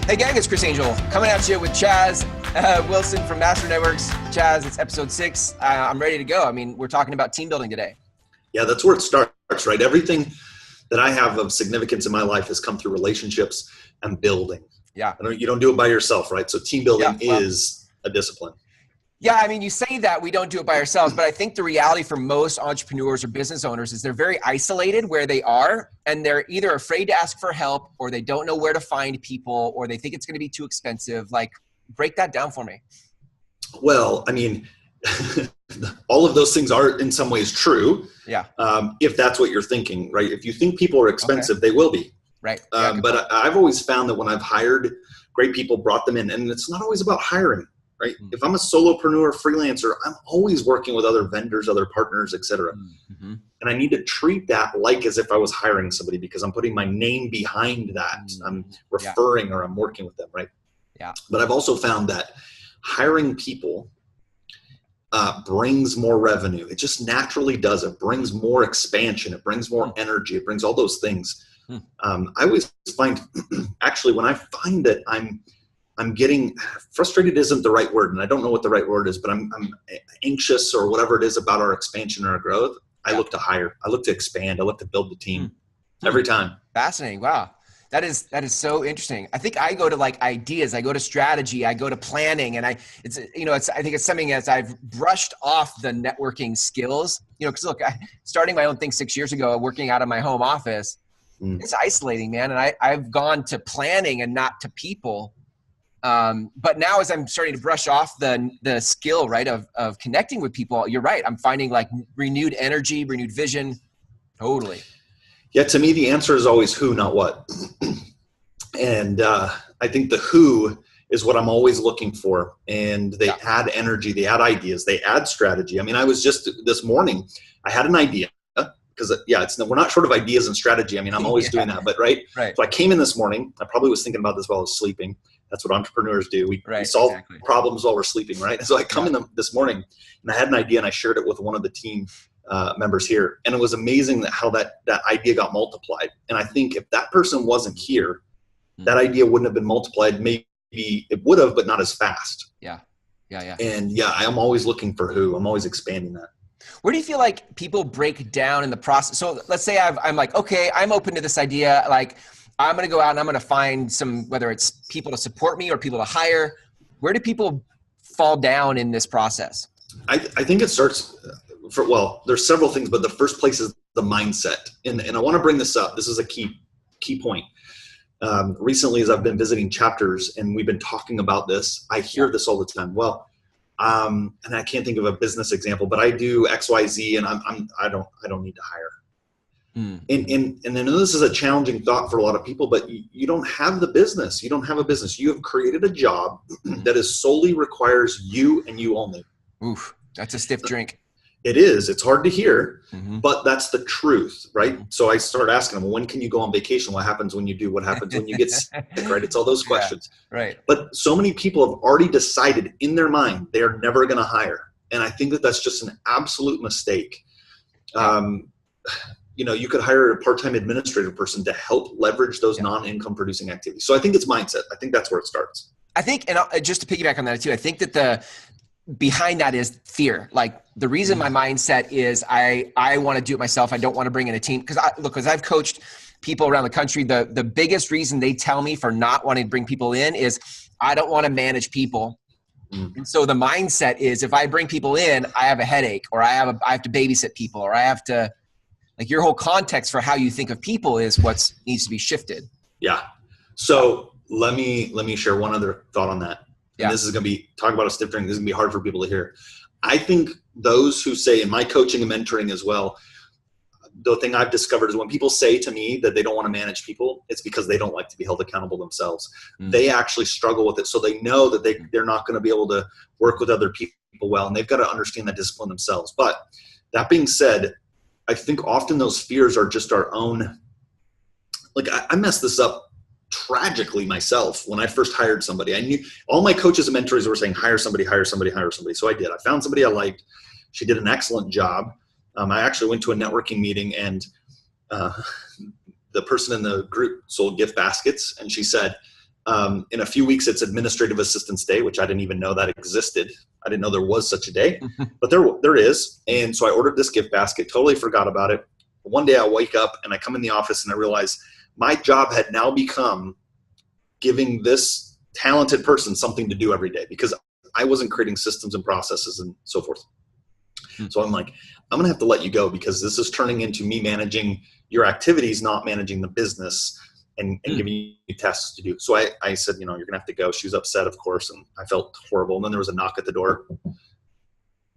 Hey gang, it's Chris Angel coming at you with Chaz Wilson from Master Networks. Chaz, it's episode 6. I'm ready to go. I mean, we're talking about team building today. Yeah, that's where it starts, right? Everything that I have of significance in my life has come through relationships and building. Yeah. You don't do it by yourself, right? So team building is a discipline. Yeah, I mean, you say that we don't do it by ourselves, but I think the reality for most entrepreneurs or business owners is they're very isolated where they are, and they're either afraid to ask for help, or they don't know where to find people, or they think it's going to be too expensive. Like, break that down for me. Well, I mean, all of those things are in some ways true. Yeah. If that's what you're thinking, right? If you think people are expensive, they will be. Right. But I've always found that when I've hired great people, brought them in, and it's not always about hiring. Right. Mm-hmm. If I'm a solopreneur, freelancer, I'm always working with other vendors, other partners, et cetera. Mm-hmm. And I need to treat that like as if I was hiring somebody, because I'm putting my name behind that. Mm-hmm. I'm referring or I'm working with them. Right. Yeah. But I've also found that hiring people brings more revenue. It just naturally does. It brings more expansion. It brings more energy. It brings all those things. I always find, actually, when I find that I'm getting frustrated isn't the right word, and I don't know what the right word is, but I'm anxious or whatever it is about our expansion or our growth. I look to hire. I look to expand. I look to build the team every time. Fascinating. Wow. That is so interesting. I think I go to like ideas. I go to strategy. I go to planning, and I think it's something as I've brushed off the networking skills, because look, starting my own thing 6 years ago, working out of my home office, it's isolating, man. And I've gone to planning and not to people. But now as I'm starting to brush off the skill, right, of connecting with people, you're right. I'm finding like renewed energy, renewed vision. Totally. Yeah. To me, the answer is always who, not what. And I think the who is what I'm always looking for. And they add energy, they add ideas, they add strategy. I mean, I was just this morning, I had an idea. Because we're not short of ideas and strategy. I mean, I'm always doing that, but right. So I came in this morning. I probably was thinking about this while I was sleeping. That's what entrepreneurs do. We solve problems while we're sleeping, right? So I come in this morning, and I had an idea, and I shared it with one of the team members here, and it was amazing how that idea got multiplied. And I think if that person wasn't here, that idea wouldn't have been multiplied. Maybe it would have, but not as fast. Yeah. And I am always looking for who. I'm always expanding that. Where do you feel like people break down in the process? So let's say I'm like, okay, I'm open to this idea. Like, I'm going to go out and I'm going to find whether it's people to support me or people to hire. Where do people fall down in this process? I think it starts there's several things, but the first place is the mindset. And I want to bring this up. This is a key point. Recently, as I've been visiting chapters and we've been talking about this, I hear this all the time. Well, and I can't think of a business example, but I do X, Y, Z, and I don't need to hire. And I know this is a challenging thought for a lot of people, but you don't have the business. You don't have a business. You have created a job that is solely requires you and you only. Oof, that's a stiff drink. It is. It's hard to hear, but that's the truth, right? So I start asking them, well, when can you go on vacation? What happens when you do? What happens when you get sick, right? It's all those questions. Right. But so many people have already decided in their mind they are never going to hire. And I think that that's just an absolute mistake. You could hire a part-time administrative person to help leverage those non-income producing activities. So I think it's mindset. I think that's where it starts. I think, and just to piggyback on that too, I think that behind that is fear. Like the reason my mindset is I want to do it myself. I don't want to bring in a team. Because I've coached people around the country. The biggest reason they tell me for not wanting to bring people in is I don't want to manage people. And so the mindset is if I bring people in, I have a headache, or I have to babysit people, or I have to, like, your whole context for how you think of people is what needs to be shifted. Yeah. So let me share one other thought on that. And this is going to be, talk about a stiff drink. This is going to be hard for people to hear. I think those who say, in my coaching and mentoring as well, the thing I've discovered is when people say to me that they don't want to manage people, it's because they don't like to be held accountable themselves. They actually struggle with it. So they know that they're not going to be able to work with other people well, and they've got to understand that discipline themselves. But that being said, I think often those fears are just our own. Like I messed this up tragically myself when I first hired somebody. I knew all my coaches and mentors were saying, hire somebody, hire somebody, hire somebody. So I did. I found somebody I liked. She did an excellent job. I actually went to a networking meeting, and the person in the group sold gift baskets, and she said, In a few weeks, it's Administrative Assistance Day, which I didn't even know that existed. I didn't know there was such a day, but there is. And so I ordered this gift basket, totally forgot about it. One day I wake up and I come in the office and I realize my job had now become giving this talented person something to do every day, because I wasn't creating systems and processes and so forth. So I'm like, I'm going to have to let you go, because this is turning into me managing your activities, not managing the business and giving you tasks to do. So I said, you're going to have to go. She was upset, of course, and I felt horrible. And then there was a knock at the door,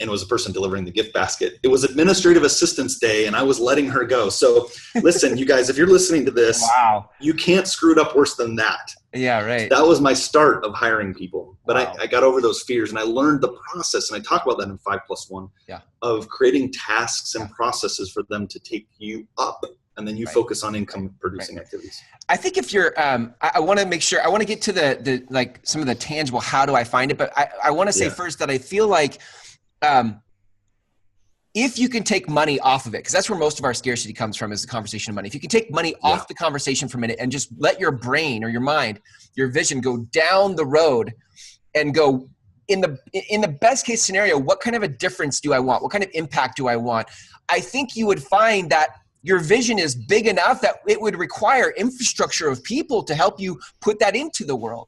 and it was a person delivering the gift basket. It was Administrative Assistance Day, and I was letting her go. So listen, you guys, if you're listening to this, wow, you can't screw it up worse than that. Yeah, right. That was my start of hiring people. But wow. I got over those fears, and I learned the process, and I talk about that in 5+1, of creating tasks and processes for them to take you up. And then you focus on income producing activities. I think if you're, I want to make sure, I want to get to the like some of the tangible, how do I find it? But I want to say first that I feel like if you can take money off of it, because that's where most of our scarcity comes from, is the conversation of money. If you can take money off the conversation for a minute and just let your brain or your mind, your vision go down the road and go in the best case scenario, what kind of a difference do I want? What kind of impact do I want? I think you would find that your vision is big enough that it would require infrastructure of people to help you put that into the world.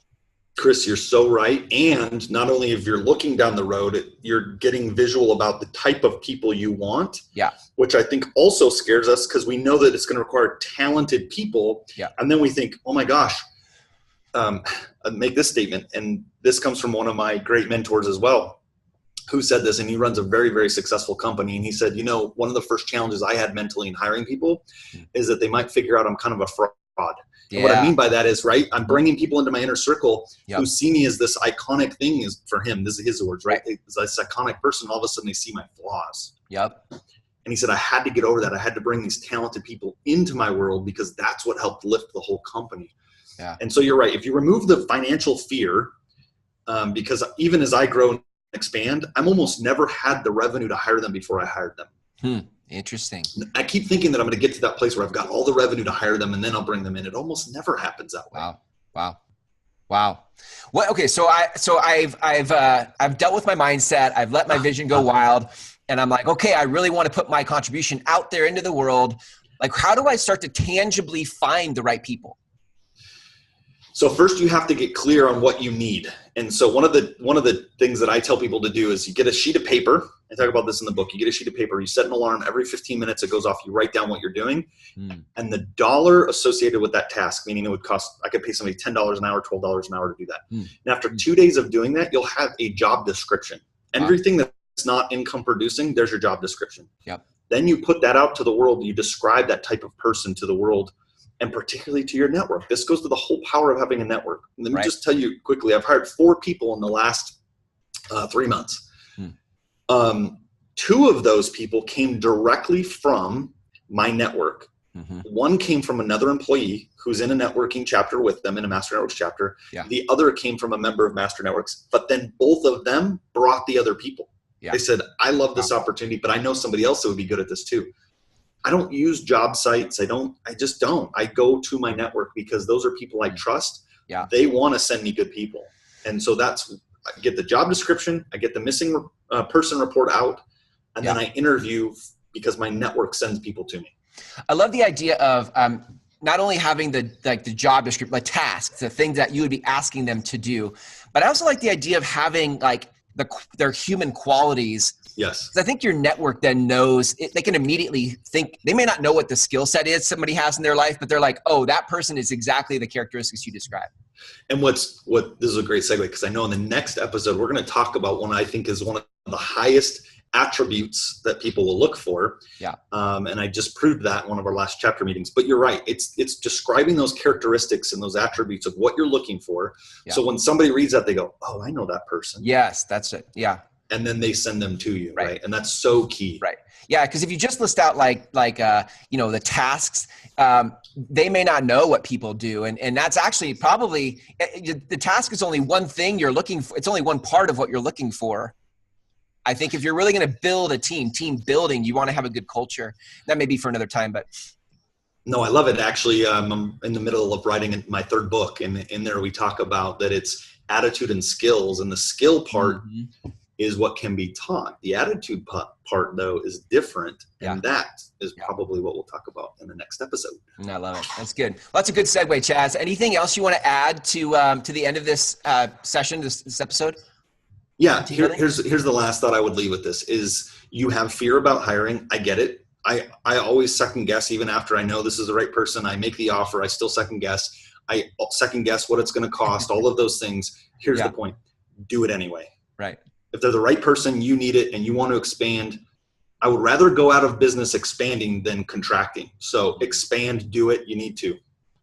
Chris, you're so right. And not only if you're looking down the road, you're getting visual about the type of people you want, which I think also scares us, because we know that it's going to require talented people. And then we think, oh my gosh, I'll make this statement. And this comes from one of my great mentors as well, who said this, and he runs a very, very successful company. And he said, one of the first challenges I had mentally in hiring people is that they might figure out I'm kind of a fraud. And what I mean by that is, I'm bringing people into my inner circle who see me as this iconic thing is for him. This is his words, right? It's this iconic person. All of a sudden they see my flaws. And he said, I had to get over that. I had to bring these talented people into my world, because that's what helped lift the whole company. And so you're right. If you remove the financial fear, because even as I grow and expand, I'm almost never had the revenue to hire them before I hired them. Interesting. I keep thinking that I'm going to get to that place where I've got all the revenue to hire them and then I'll bring them in. It almost never happens that way. Wow. Well, okay. So I've dealt with my mindset. I've let my vision go wild, and I'm like, okay, I really want to put my contribution out there into the world. Like, how do I start to tangibly find the right people? So first you have to get clear on what you need. And so one of the things that I tell people to do is you get a sheet of paper. I talk about this in the book. You get a sheet of paper, you set an alarm every 15 minutes, it goes off, you write down what you're doing and the dollar associated with that task, meaning it would cost, I could pay somebody $10 an hour, $12 an hour to do that. And after 2 days of doing that, you'll have a job description. Everything that's not income producing, there's your job description. Then you put that out to the world. You describe that type of person to the world, and particularly to your network. This goes to the whole power of having a network. And let me just tell you quickly, I've hired 4 people in the last 3 months. 2 of those people came directly from my network. One came from another employee who's in a networking chapter with them, in a Master Networks chapter. The other came from a member of Master Networks, but then both of them brought the other people. They said, I love this opportunity, but I know somebody else that would be good at this too. I don't use job sites. I just don't. I go to my network because those are people I trust. They want to send me good people. And so I get the job description, I get the missing person report out, and then I interview because my network sends people to me. I love the idea of not only having the job description, like tasks, the things that you would be asking them to do, but I also like the idea of having like their human qualities. Yes. I think your network then knows they can immediately think. They may not know what the skill set is somebody has in their life, but they're like, oh, that person is exactly the characteristics you described. And this is a great segue, because I know in the next episode, we're going to talk about one I think is one of the highest attributes that people will look for. And I just proved that in one of our last chapter meetings. But you're right. It's describing those characteristics and those attributes of what you're looking for. So when somebody reads that, they go, oh, I know that person. Yes, that's it. And then they send them to you, right? And that's so key. Yeah, because if you just list out the tasks, they may not know what people do, and that's actually probably the task is only one thing you're looking for. It's only one part of what you're looking for. I think if you're really going to build a team building, you want to have a good culture. That may be for another time, but No, I love it. Actually, I'm in the middle of writing my third book, and in there we talk about that it's attitude and skills, and the skill part is what can be taught. The attitude part, though, is different, and that is probably what we'll talk about in the next episode. I love it. That's good. Well, that's a good segue, Chaz. Anything else you want to add to the end of this session, this episode? Yeah, here's the last thought I would leave with this is you have fear about hiring. I get it. I always second guess, even after I know this is the right person. I make the offer. I still second guess. I second guess what it's going to cost, all of those things. Here's the point. Do it anyway. Right. If they're the right person, you need it, and you want to expand, I would rather go out of business expanding than contracting. So expand, do it. You need to.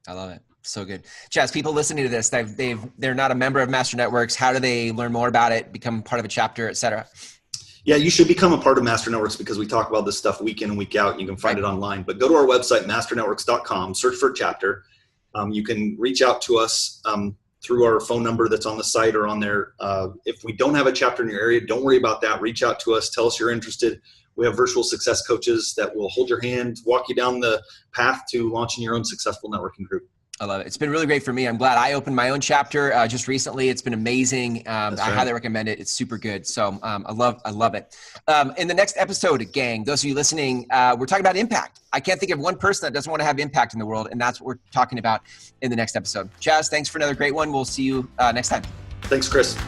I love it. So good. Chaz, people listening to this, they're not a member of Master Networks. How do they learn more about it, become part of a chapter, et cetera? Yeah, you should become a part of Master Networks because we talk about this stuff week in and week out. You can find it online. But go to our website, masternetworks.com, search for a chapter. You can reach out to us through our phone number that's on the site or on there. If we don't have a chapter in your area, don't worry about that. Reach out to us. Tell us you're interested. We have virtual success coaches that will hold your hand, walk you down the path to launching your own successful networking group. I love it. It's been really great for me. I'm glad I opened my own chapter just recently. It's been amazing. I highly recommend it. It's super good. So I love it. In the next episode, gang, those of you listening, we're talking about impact. I can't think of one person that doesn't want to have impact in the world. And that's what we're talking about in the next episode. Chaz, thanks for another great one. We'll see you next time. Thanks, Chris.